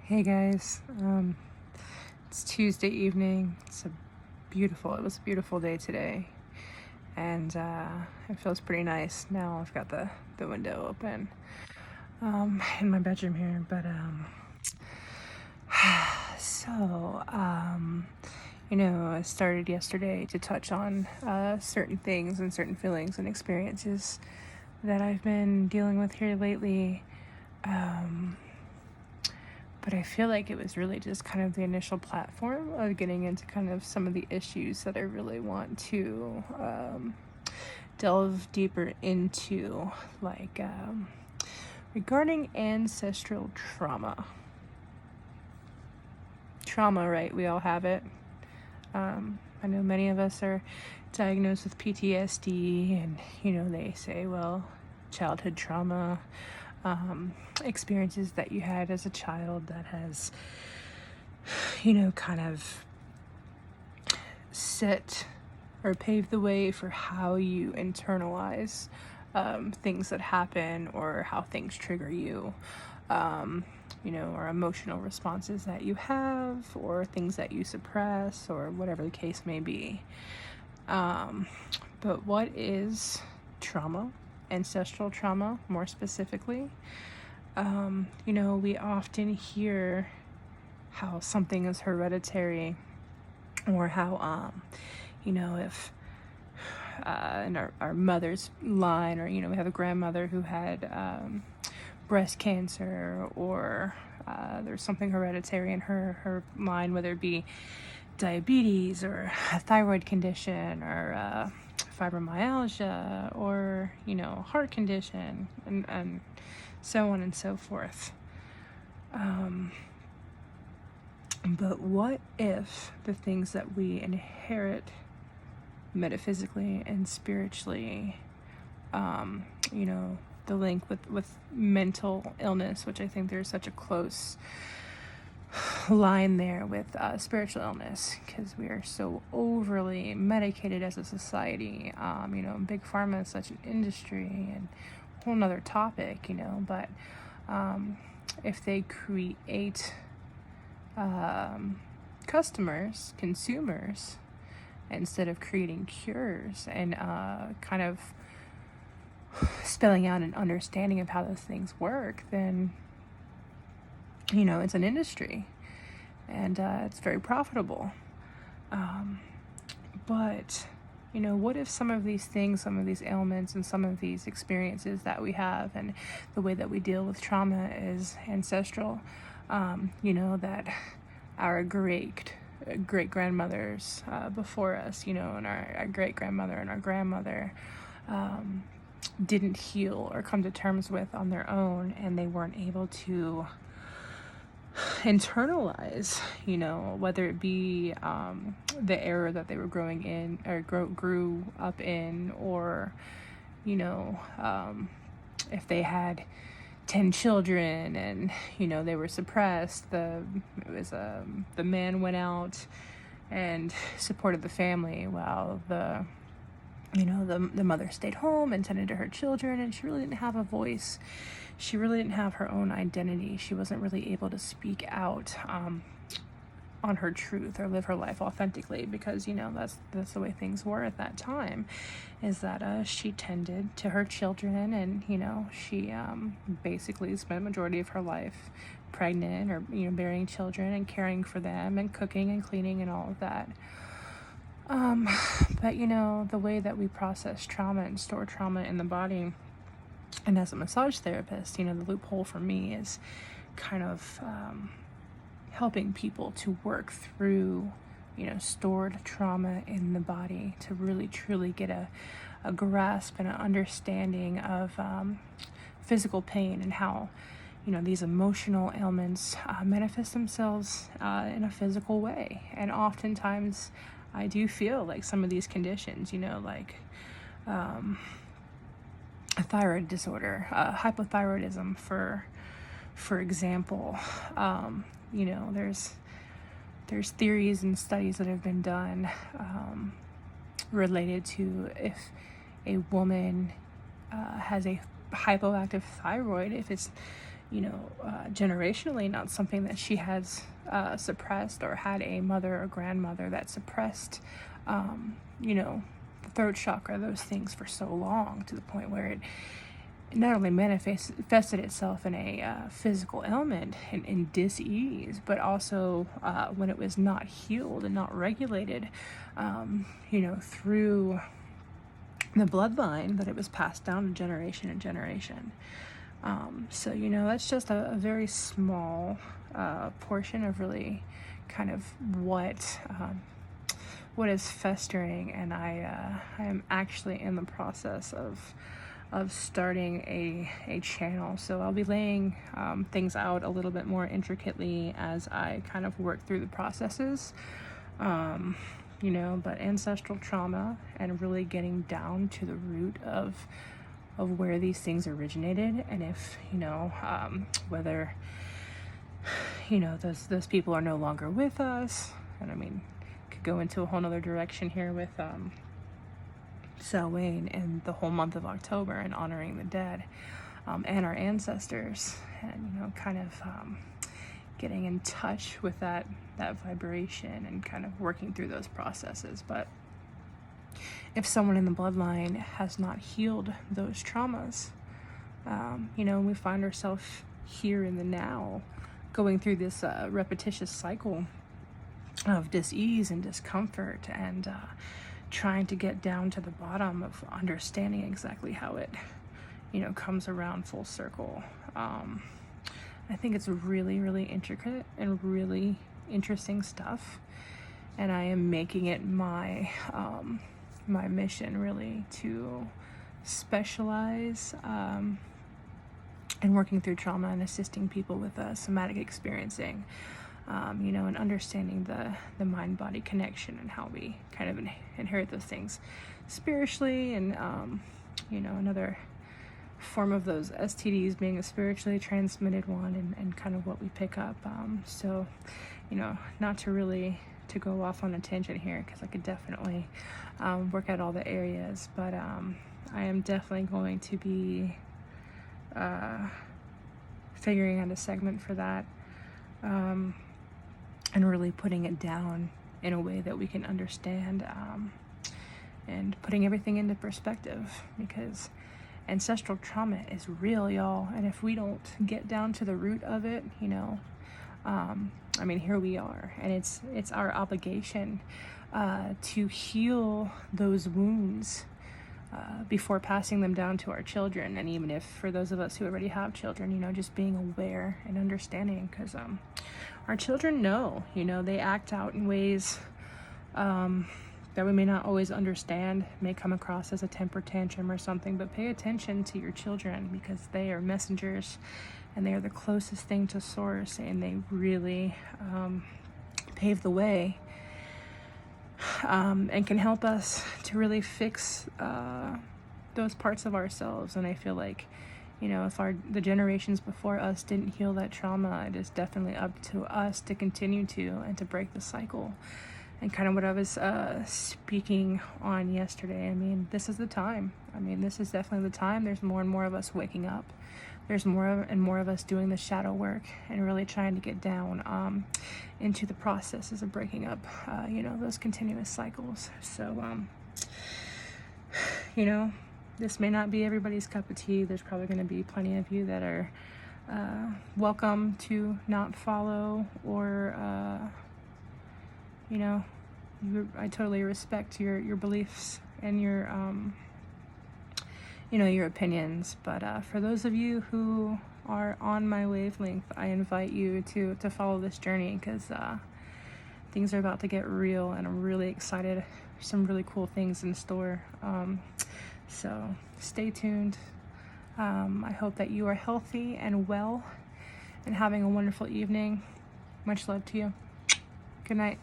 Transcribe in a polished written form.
Hey guys, it's Tuesday evening. It was a beautiful day today, and it feels pretty nice. Now I've got the window open in my bedroom here, but so I started yesterday to touch on certain things and certain feelings and experiences that I've been dealing with here lately. But I feel like it was really just kind of the initial platform of getting into kind of some of the issues that I really want to delve deeper into, like regarding ancestral trauma. Trauma, right? We all have it. I know many of us are diagnosed with PTSD, and they say, well, childhood trauma, experiences that you had as a child that has, kind of set or paved the way for how you internalize things that happen or how things trigger you, or emotional responses that you have or things that you suppress or whatever the case may be. But what is trauma? Ancestral trauma, more specifically. We often hear how something is hereditary, or how, if in our mother's line, or, we have a grandmother who had breast cancer, or there's something hereditary in her line, whether it be diabetes or a thyroid condition or fibromyalgia or heart condition and so on and so forth. But what if the things that we inherit metaphysically and spiritually, the link with mental illness, which I think there's such a close line there with spiritual illness, because we are so overly medicated as a society. Big pharma is such an industry and a whole nother topic, but if they create consumers, instead of creating cures and kind of spelling out an understanding of how those things work, then it's an industry, and it's very profitable. But what if some of these things, some of these ailments, and some of these experiences that we have, and the way that we deal with trauma is ancestral? That our great grandmothers before us, and our great grandmother and our grandmother didn't heal or come to terms with on their own, and they weren't able to internalize, whether it be the era that they were growing in or grew up in, or if they had 10 children and they were suppressed. The man went out and supported the family while the mother stayed home and tended to her children, and she really didn't have a voice. She really didn't have her own identity. She wasn't really able to speak out on her truth or live her life authentically, because that's the way things were at that time, is that she tended to her children, and she basically spent the majority of her life pregnant or bearing children and caring for them and cooking and cleaning and all of that. But the way that we process trauma and store trauma in the body, and as a massage therapist, the loophole for me is kind of helping people to work through, stored trauma in the body, to really truly get a grasp and an understanding of physical pain, and how these emotional ailments manifest themselves in a physical way. And oftentimes I do feel like some of these conditions, like a thyroid disorder, hypothyroidism, for example. There's theories and studies that have been done related to if a woman has a hypoactive thyroid, if it's generationally not something that she has suppressed, or had a mother or grandmother that suppressed, the throat chakra, those things for so long, to the point where it not only manifested itself in a physical ailment and in dis-ease, but also when it was not healed and not regulated, through the bloodline, that it was passed down to generation and generation. So that's just a very small portion of really kind of what is festering, and I am actually in the process of starting a channel. So I'll be laying things out a little bit more intricately as I kind of work through the processes. But ancestral trauma, and really getting down to the root of where these things originated, and if whether those people are no longer with us. And I mean, could go into a whole nother direction here with Samhain and the whole month of October, and honoring the dead and our ancestors, and kind of getting in touch with that vibration, and kind of working through those processes. But if someone in the bloodline has not healed those traumas, we find ourselves here in the now, going through this repetitious cycle of dis-ease and discomfort, and trying to get down to the bottom of understanding exactly how it, comes around full circle. I think it's really, really intricate and really interesting stuff, and I am making it my my mission, really, to specialize in working through trauma and assisting people with somatic experiencing, and understanding the mind-body connection, and how we kind of inherit those things spiritually, and another form of those STDs being a spiritually transmitted one, and kind of what we pick up. So not to go off on a tangent here, because I could definitely work out all the areas, but I am definitely going to be figuring out a segment for that, and really putting it down in a way that we can understand, and putting everything into perspective, because ancestral trauma is real, y'all, and if we don't get down to the root of it, here we are, and it's our obligation to heal those wounds before passing them down to our children. And even if, for those of us who already have children, just being aware and understanding, because our children know, they act out in ways that we may not always understand, may come across as a temper tantrum or something, but pay attention to your children, because they are messengers, and they are the closest thing to source, and they really pave the way, and can help us to really fix those parts of ourselves. And I feel like, if the generations before us didn't heal that trauma, it is definitely up to us to continue to, and to break the cycle. And kind of what I was speaking on yesterday, this is the time. This is definitely the time. There's more and more of us waking up. There's more and more of us doing the shadow work, and really trying to get down into the processes of breaking up, those continuous cycles. So, this may not be everybody's cup of tea. There's probably going to be plenty of you that are welcome to not follow, or I totally respect your beliefs and your your opinions. But for those of you who are on my wavelength, I invite you to follow this journey, because things are about to get real, and I'm really excited. Some really cool things in store. So stay tuned. I hope that you are healthy and well, and having a wonderful evening. Much love to you. Good night.